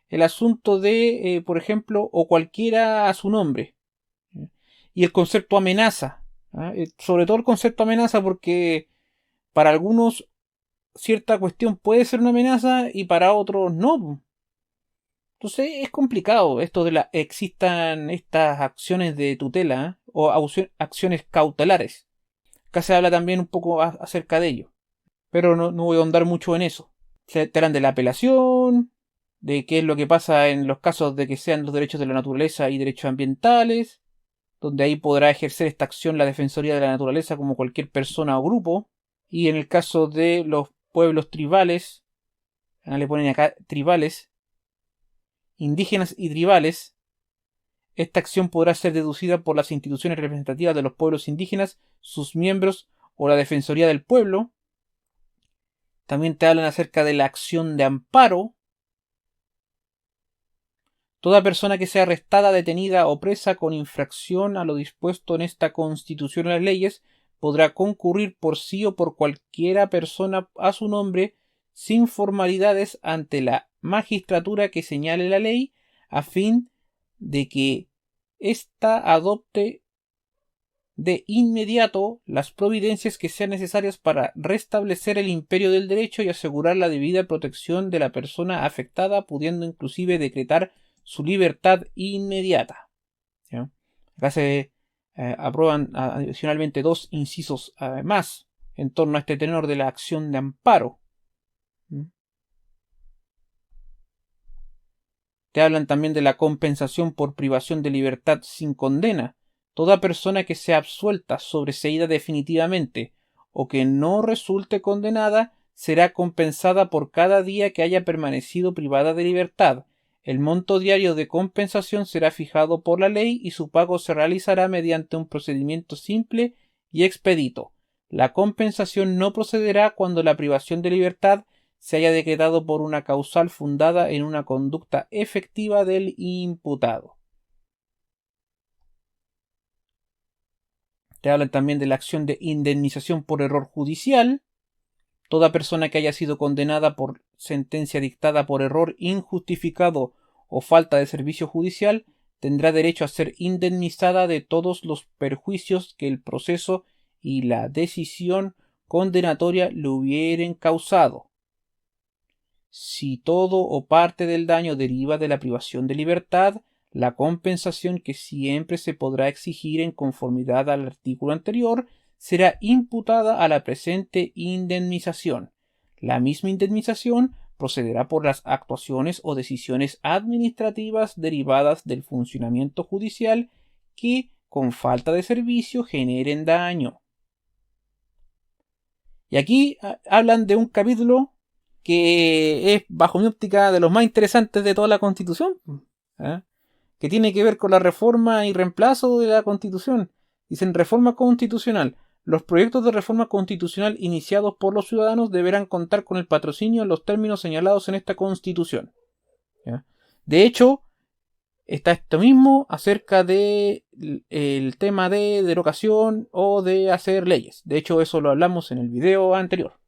el asunto de, por ejemplo, o cualquiera a su nombre. Y el concepto amenaza. Sobre todo el concepto amenaza porque para algunos cierta cuestión puede ser una amenaza y para otros no. Entonces es complicado esto de existan estas acciones de tutela, ¿eh? O acciones cautelares. Acá se habla también un poco acerca de ello, pero no voy a ahondar mucho en eso. Se hablan de la apelación, de qué es lo que pasa en los casos de que sean los derechos de la naturaleza y derechos ambientales, donde ahí podrá ejercer esta acción la Defensoría de la Naturaleza como cualquier persona o grupo. Y en el caso de los pueblos tribales, le ponen acá tribales, indígenas y tribales, esta acción podrá ser deducida por las instituciones representativas de los pueblos indígenas, sus miembros o la Defensoría del Pueblo. También te hablan acerca de la acción de amparo. Toda persona que sea arrestada, detenida o presa con infracción a lo dispuesto en esta Constitución o las leyes podrá concurrir por sí o por cualquiera persona a su nombre sin formalidades ante la magistratura que señale la ley a fin de que ésta adopte de inmediato las providencias que sean necesarias para restablecer el imperio del derecho y asegurar la debida protección de la persona afectada, pudiendo inclusive decretar su libertad inmediata. ¿Sí? Acá se aprueban adicionalmente 2 incisos más en torno a este tenor de la acción de amparo. ¿Sí? Te hablan también de la compensación por privación de libertad sin condena. Toda persona que sea absuelta, sobreseída definitivamente o que no resulte condenada será compensada por cada día que haya permanecido privada de libertad. El monto diario de compensación será fijado por la ley y su pago se realizará mediante un procedimiento simple y expedito. La compensación no procederá cuando la privación de libertad se haya decretado por una causal fundada en una conducta efectiva del imputado. Te hablan también de la acción de indemnización por error judicial. Toda persona que haya sido condenada por sentencia dictada por error injustificado o falta de servicio judicial tendrá derecho a ser indemnizada de todos los perjuicios que el proceso y la decisión condenatoria le hubieren causado. Si todo o parte del daño deriva de la privación de libertad, la compensación que siempre se podrá exigir en conformidad al artículo anterior será imputada a la presente indemnización. La misma indemnización procederá por las actuaciones o decisiones administrativas derivadas del funcionamiento judicial que, con falta de servicio, generen daño. Y aquí hablan de un capítulo que es, bajo mi óptica, de los más interesantes de toda la Constitución, ¿eh? Que tiene que ver con la reforma y reemplazo de la Constitución. Dicen reforma constitucional. Los proyectos de reforma constitucional iniciados por los ciudadanos deberán contar con el patrocinio en los términos señalados en esta Constitución. ¿Ya? De hecho, está esto mismo acerca de el tema de derogación o de hacer leyes. De hecho, eso lo hablamos en el video anterior.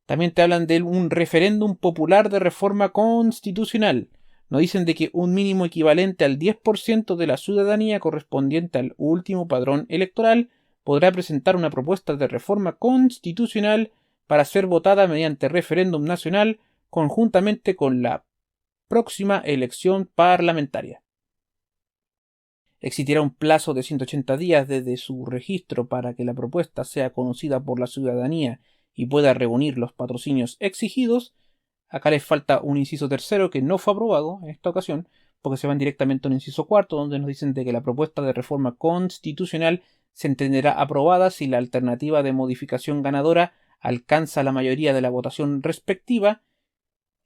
También te hablan de un referéndum popular de reforma constitucional. Nos dicen de que un mínimo equivalente al 10% de la ciudadanía correspondiente al último padrón electoral podrá presentar una propuesta de reforma constitucional para ser votada mediante referéndum nacional conjuntamente con la próxima elección parlamentaria. Existirá un plazo de 180 días desde su registro para que la propuesta sea conocida por la ciudadanía y pueda reunir los patrocinios exigidos. Acá les falta un inciso tercero que no fue aprobado en esta ocasión, porque se van directamente a un inciso cuarto, donde nos dicen de que la propuesta de reforma constitucional se entenderá aprobada si la alternativa de modificación ganadora alcanza la mayoría de la votación respectiva.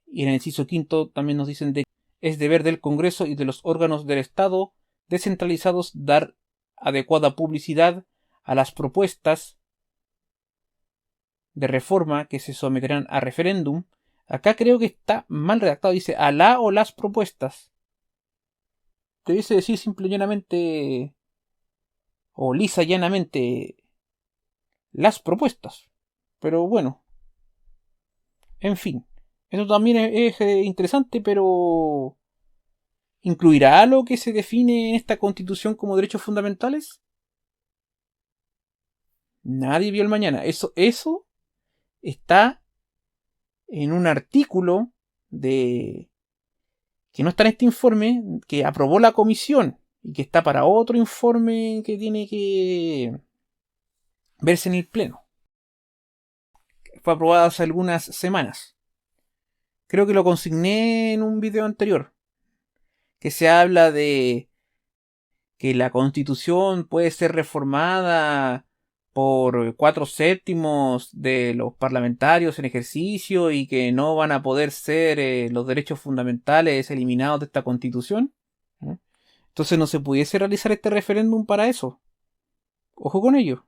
Y en el inciso quinto también nos dicen de que es deber del Congreso y de los órganos del Estado descentralizados dar adecuada publicidad a las propuestas de reforma que se someterán a referéndum. Acá creo que está mal redactado, dice a la o las propuestas. Debiese decir simple y llanamente o lisa y llanamente las propuestas. Pero bueno, en fin, eso también es interesante, pero ¿incluirá lo que se define en esta Constitución como derechos fundamentales? Nadie vio el mañana. Eso está en un artículo que no está en este informe, que aprobó la comisión y que está para otro informe que tiene que verse en el pleno. Fue aprobado hace algunas semanas. Creo que lo consigné en un video anterior, que se habla de que la Constitución puede ser reformada por 4/7 de los parlamentarios en ejercicio y que no van a poder ser los derechos fundamentales eliminados de esta Constitución. Entonces no se pudiese realizar este referéndum para eso. Ojo con ello.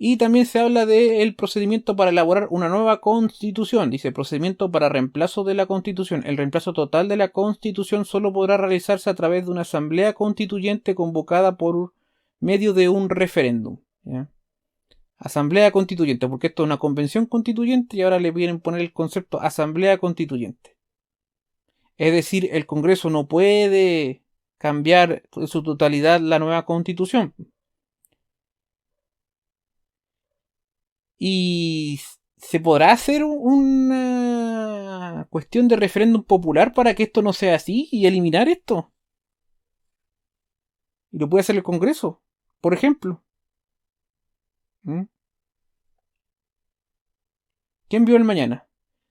Y también se habla del procedimiento para elaborar una nueva constitución. Dice, procedimiento para reemplazo de la constitución. El reemplazo total de la constitución solo podrá realizarse a través de una asamblea constituyente convocada por medio de un referéndum. ¿Ya? Asamblea constituyente, porque esto es una convención constituyente y ahora le vienen a poner el concepto asamblea constituyente. Es decir, el Congreso no puede cambiar en su totalidad la nueva constitución. ¿Y se podrá hacer una cuestión de referéndum popular para que esto no sea así y eliminar esto? Y lo puede hacer el Congreso, por ejemplo. ¿Quién vio el mañana?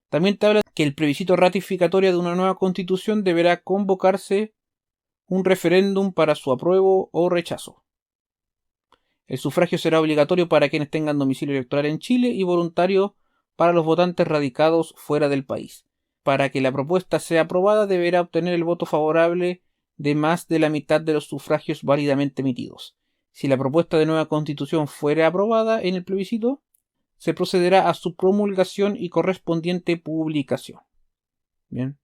También te habla que el plebiscito ratificatorio de una nueva constitución deberá convocarse un referéndum para su apruebo o rechazo. El sufragio será obligatorio para quienes tengan domicilio electoral en Chile y voluntario para los votantes radicados fuera del país. Para que la propuesta sea aprobada deberá obtener el voto favorable de más de la mitad de los sufragios válidamente emitidos. Si la propuesta de nueva constitución fuere aprobada en el plebiscito, se procederá a su promulgación y correspondiente publicación. Bien.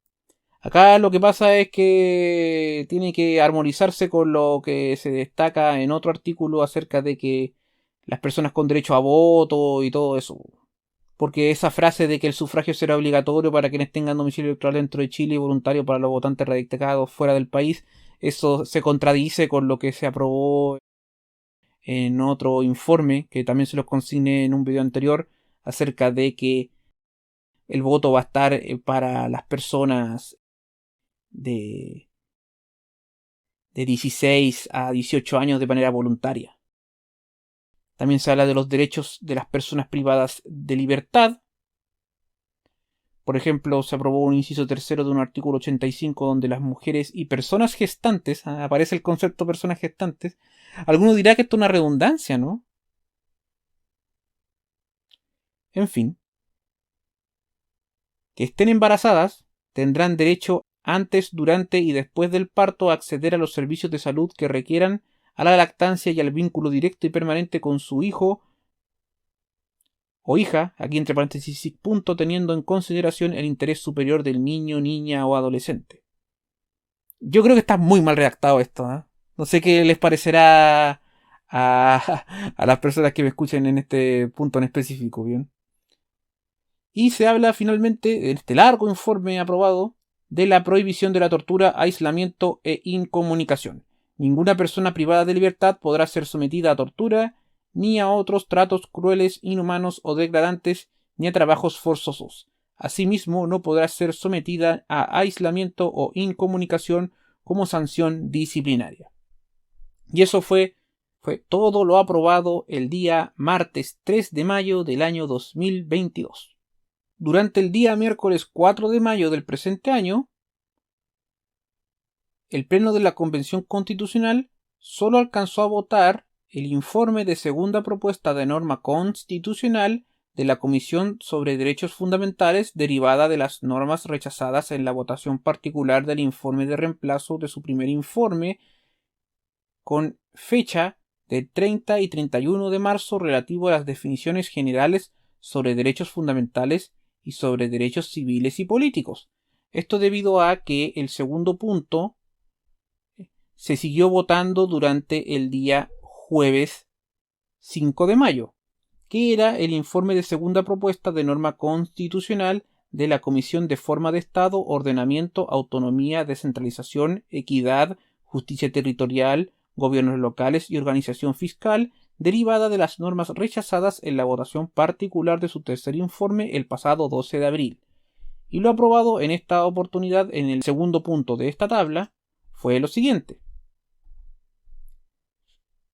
Acá lo que pasa es que tiene que armonizarse con lo que se destaca en otro artículo acerca de que las personas con derecho a voto y todo eso. Porque esa frase de que el sufragio será obligatorio para quienes tengan domicilio electoral dentro de Chile y voluntario para los votantes radicados fuera del país, eso se contradice con lo que se aprobó en otro informe, que también se los consigné en un video anterior, acerca de que el voto va a estar para las personas de 16 a 18 años de manera voluntaria. También se habla de los derechos de las personas privadas de libertad. Por ejemplo, se aprobó un inciso tercero de un artículo 85 donde las mujeres y personas gestantes, aparece el concepto personas gestantes. Alguno dirá que esto es una redundancia, ¿no? En fin. Que estén embarazadas tendrán derecho antes, durante y después del parto a acceder a los servicios de salud que requieran, a la lactancia y al vínculo directo y permanente con su hijo o hija, aquí entre paréntesis, punto, teniendo en consideración el interés superior del niño, niña o adolescente. Yo creo que está muy mal redactado esto, ¿eh? No sé qué les parecerá a las personas que me escuchen en este punto en específico, ¿bien? Y se habla finalmente, en este largo informe aprobado, de la prohibición de la tortura, aislamiento e incomunicación. Ninguna persona privada de libertad podrá ser sometida a tortura, ni a otros tratos crueles, inhumanos o degradantes, ni a trabajos forzosos. Asimismo, no podrá ser sometida a aislamiento o incomunicación como sanción disciplinaria. Y eso fue todo lo aprobado el día martes 3 de mayo del año 2022. Durante el día miércoles 4 de mayo del presente año, el Pleno de la Convención Constitucional solo alcanzó a votar el informe de segunda propuesta de norma constitucional de la Comisión sobre Derechos Fundamentales derivada de las normas rechazadas en la votación particular del informe de reemplazo de su primer informe con fecha de 30 y 31 de marzo relativo a las definiciones generales sobre derechos fundamentales y sobre derechos civiles y políticos. Esto debido a que el segundo punto se siguió votando durante el día jueves 5 de mayo, que era el informe de segunda propuesta de norma constitucional de la Comisión de Forma de Estado, Ordenamiento, Autonomía, Descentralización, Equidad, Justicia Territorial, gobiernos locales y organización fiscal, derivada de las normas rechazadas en la votación particular de su tercer informe el pasado 12 de abril. Y lo aprobado en esta oportunidad en el segundo punto de esta tabla fue lo siguiente.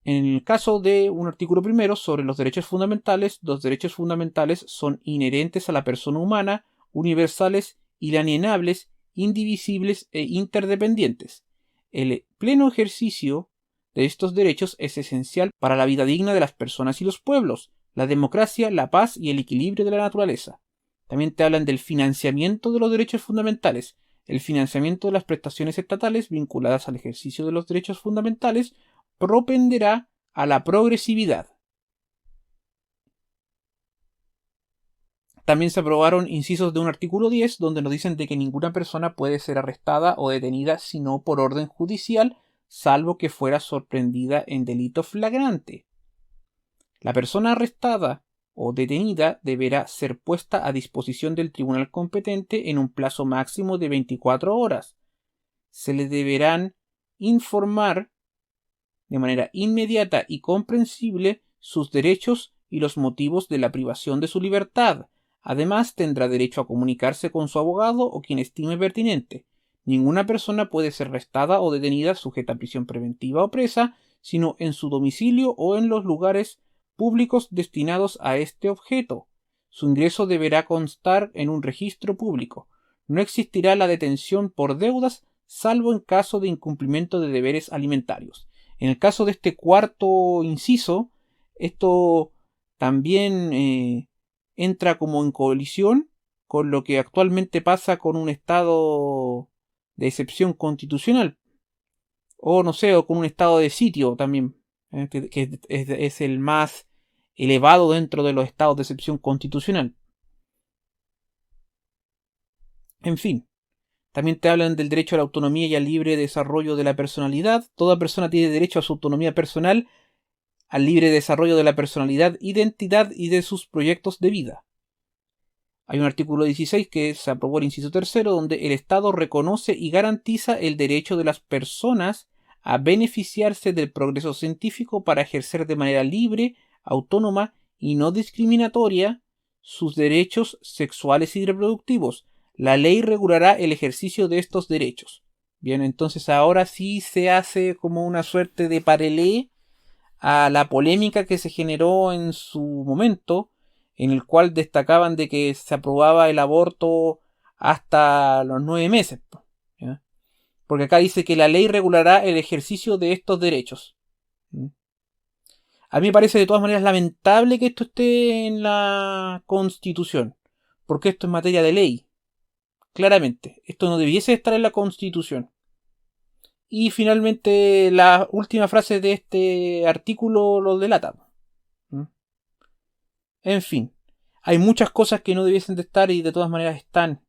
En el caso de un artículo primero sobre los derechos fundamentales, los derechos fundamentales son inherentes a la persona humana, universales, inalienables, indivisibles e interdependientes. El pleno ejercicio de estos derechos es esencial para la vida digna de las personas y los pueblos, la democracia, la paz y el equilibrio de la naturaleza. También te hablan del financiamiento de los derechos fundamentales, el financiamiento de las prestaciones estatales vinculadas al ejercicio de los derechos fundamentales propenderá a la progresividad. También se aprobaron incisos de un artículo 10 donde nos dicen de que ninguna persona puede ser arrestada o detenida sino por orden judicial, salvo que fuera sorprendida en delito flagrante. La persona arrestada o detenida deberá ser puesta a disposición del tribunal competente en un plazo máximo de 24 horas. Se le deberán informar de manera inmediata y comprensible sus derechos y los motivos de la privación de su libertad. Además, tendrá derecho a comunicarse con su abogado o quien estime pertinente. Ninguna persona puede ser arrestada o detenida sujeta a prisión preventiva o presa, sino en su domicilio o en los lugares públicos destinados a este objeto. Su ingreso deberá constar en un registro público. No existirá la detención por deudas, salvo en caso de incumplimiento de deberes alimentarios. En el caso de este cuarto inciso, esto también entra como en colisión con lo que actualmente pasa con un estado de excepción constitucional, o no sé, o con un estado de sitio también, que es el más elevado dentro de los estados de excepción constitucional. En fin, también te hablan del derecho a la autonomía y al libre desarrollo de la personalidad. Toda persona tiene derecho a su autonomía personal, al libre desarrollo de la personalidad, identidad y de sus proyectos de vida. Hay un artículo 16 que se aprobó el inciso tercero, donde el Estado reconoce y garantiza el derecho de las personas a beneficiarse del progreso científico para ejercer de manera libre, autónoma y no discriminatoria sus derechos sexuales y reproductivos. La ley regulará el ejercicio de estos derechos. Bien, entonces ahora sí se hace como una suerte de parelé a la polémica que se generó en su momento, en el cual destacaban de que se aprobaba el aborto hasta los 9 meses. ¿Ya? Porque acá dice que la ley regulará el ejercicio de estos derechos. A mí me parece de todas maneras lamentable que esto esté en la Constitución, porque esto es materia de ley. Claramente, esto no debiese estar en la Constitución. Y finalmente la última frase de este artículo lo delata. En fin, hay muchas cosas que no debiesen de estar y de todas maneras están.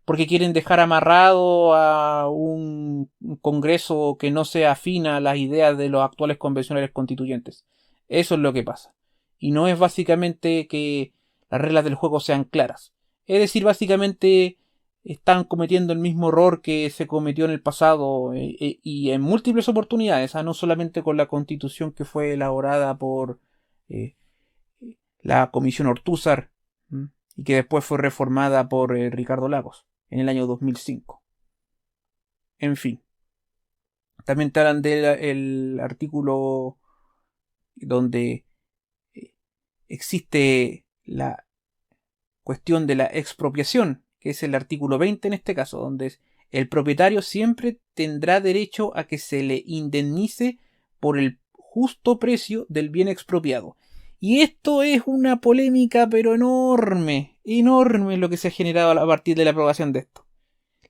Porque quieren dejar amarrado a un Congreso que no se afina a las ideas de los actuales convencionales constituyentes. Eso es lo que pasa. Y no es básicamente que las reglas del juego sean claras. Es decir, básicamente están cometiendo el mismo error que se cometió en el pasado y en múltiples oportunidades, no solamente con la constitución que fue elaborada por la Comisión Ortúzar y que después fue reformada por Ricardo Lagos en el año 2005. En fin. También te hablan del artículo donde existe la cuestión de la expropiación, que es el artículo 20 en este caso, donde el propietario siempre tendrá derecho a que se le indemnice por el justo precio del bien expropiado. Y esto es una polémica pero enorme lo que se ha generado a partir de la aprobación de esto.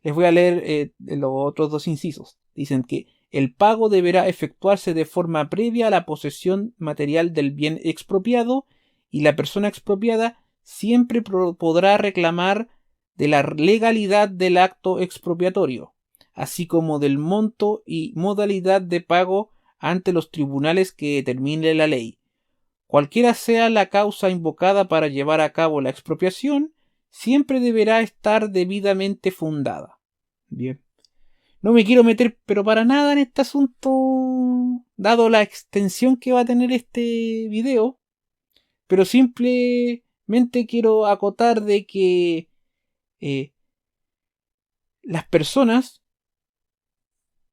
Les voy a leer los otros dos incisos. Dicen que el pago deberá efectuarse de forma previa a la posesión material del bien expropiado y la persona expropiada siempre podrá reclamar de la legalidad del acto expropiatorio, así como del monto y modalidad de pago ante los tribunales que determine la ley. Cualquiera sea la causa invocada para llevar a cabo la expropiación, siempre deberá estar debidamente fundada. Bien. No me quiero meter, pero para nada en este asunto dado la extensión que va a tener este video, pero simplemente quiero acotar de que las personas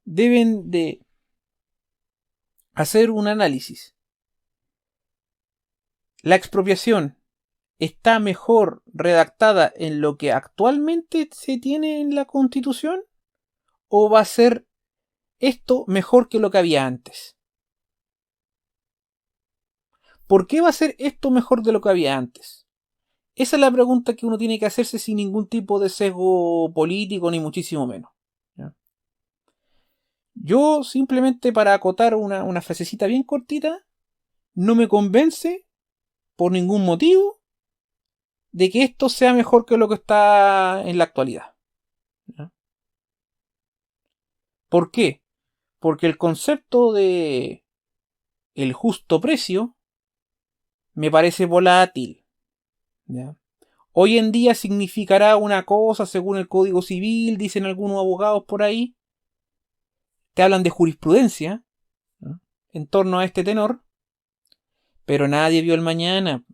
deben de hacer un análisis. La expropiación está mejor redactada en lo que actualmente se tiene en la Constitución, o va a ser esto mejor que lo que había antes. ¿Por qué va a ser esto mejor de lo que había antes? Esa es la pregunta que uno tiene que hacerse sin ningún tipo de sesgo político, ni muchísimo menos. ¿Ya? Yo simplemente, para acotar una frasecita bien cortita, no me convence por ningún motivo de que esto sea mejor que lo que está en la actualidad. ¿Ya? ¿Por qué? Porque el concepto de el justo precio me parece volátil. ¿Ya? Hoy en día significará una cosa según el Código Civil, dicen algunos abogados por ahí. Te hablan de jurisprudencia, ¿no?, en torno a este tenor, pero nadie vio el mañana.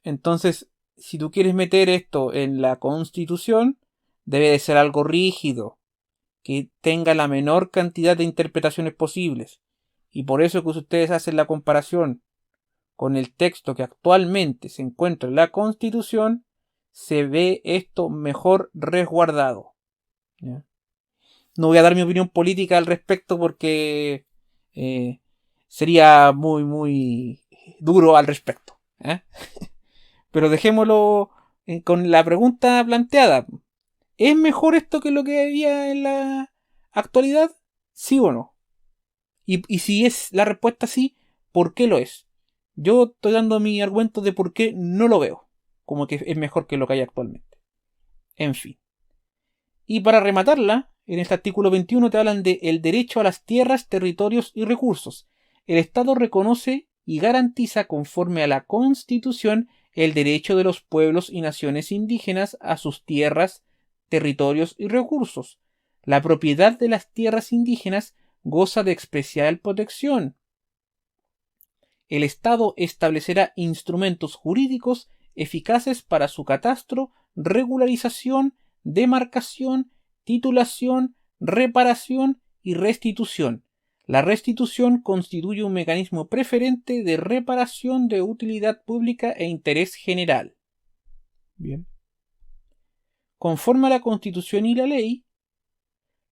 Entonces, si tú quieres meter esto en la Constitución, debe de ser algo rígido, que tenga la menor cantidad de interpretaciones posibles. Y por eso que ustedes hacen la comparación con el texto que actualmente se encuentra en la Constitución, se ve esto mejor resguardado. ¿Ya? No voy a dar mi opinión política al respecto porque sería muy duro al respecto. ¿Eh? Pero dejémoslo con la pregunta planteada. ¿Es mejor esto que lo que había en la actualidad? ¿Sí o no? Y si es la respuesta sí, ¿por qué lo es? Yo estoy dando mi argumento de por qué no lo veo como que es mejor que lo que hay actualmente. En fin. Y para rematarla, en este artículo 21 te hablan de el derecho a las tierras, territorios y recursos. El Estado reconoce y garantiza conforme a la Constitución el derecho de los pueblos y naciones indígenas a sus tierras, territorios y recursos. La propiedad de las tierras indígenas goza de especial protección. El Estado establecerá instrumentos jurídicos eficaces para su catastro, regularización, demarcación, titulación, reparación y restitución. La restitución constituye un mecanismo preferente de reparación de utilidad pública e interés general. Bien. Conforme a la Constitución y la ley,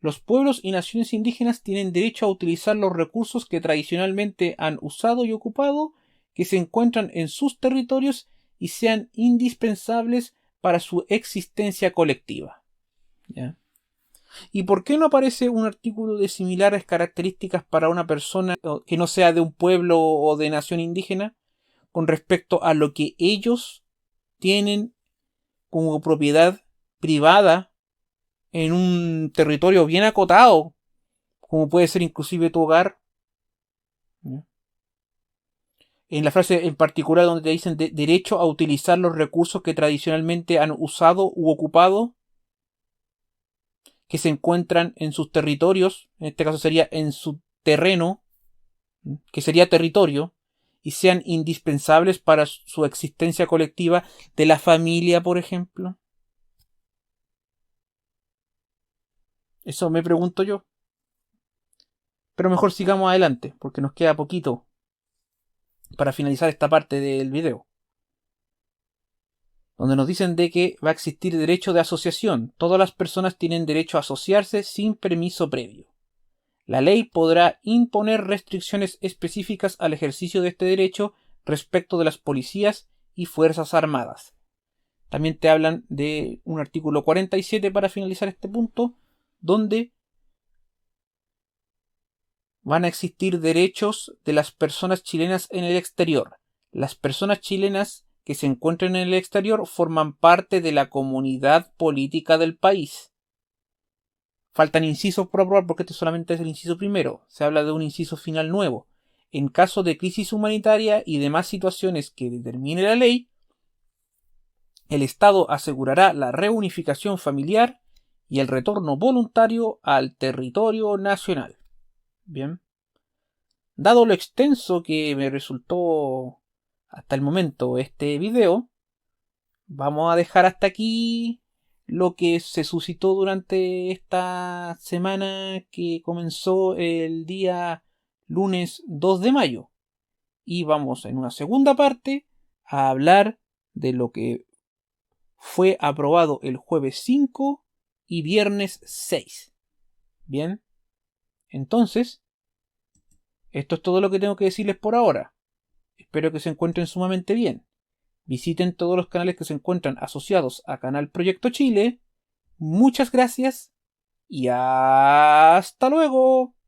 los pueblos y naciones indígenas tienen derecho a utilizar los recursos que tradicionalmente han usado y ocupado, que se encuentran en sus territorios y sean indispensables para su existencia colectiva. ¿Ya? ¿Y por qué no aparece un artículo de similares características para una persona que no sea de un pueblo o de nación indígena con respecto a lo que ellos tienen como propiedad privada en un territorio bien acotado, como puede ser inclusive tu hogar? ¿Ya? En la frase en particular donde te dicen derecho a utilizar los recursos que tradicionalmente han usado u ocupado, que se encuentran en sus territorios, en este caso sería en su terreno, que sería territorio, y sean indispensables para su existencia colectiva de la familia, por ejemplo. Eso me pregunto yo. Pero mejor sigamos adelante, porque nos queda poquito para finalizar esta parte del video, donde nos dicen de que va a existir derecho de asociación. Todas las personas tienen derecho a asociarse sin permiso previo. La ley podrá imponer restricciones específicas al ejercicio de este derecho respecto de las policías y fuerzas armadas. También te hablan de un artículo 47 para finalizar este punto, donde van a existir derechos de las personas chilenas en el exterior. Las personas chilenas que se encuentren en el exterior forman parte de la comunidad política del país. Faltan incisos por aprobar porque este solamente es el inciso primero. Se habla de un inciso final nuevo. En caso de crisis humanitaria y demás situaciones que determine la ley, el Estado asegurará la reunificación familiar y el retorno voluntario al territorio nacional. Bien. dado lo extenso que me resultó hasta el momento este video, vamos a dejar hasta aquí lo que se suscitó durante esta semana que comenzó el día lunes 2 de mayo. Y vamos en una segunda parte a hablar de lo que fue aprobado el jueves 5 y viernes 6. Bien, entonces, esto es todo lo que tengo que decirles por ahora. Espero que se encuentren sumamente bien. Visiten todos los canales que se encuentran asociados a Canal Proyecto Chile. Muchas gracias y hasta luego.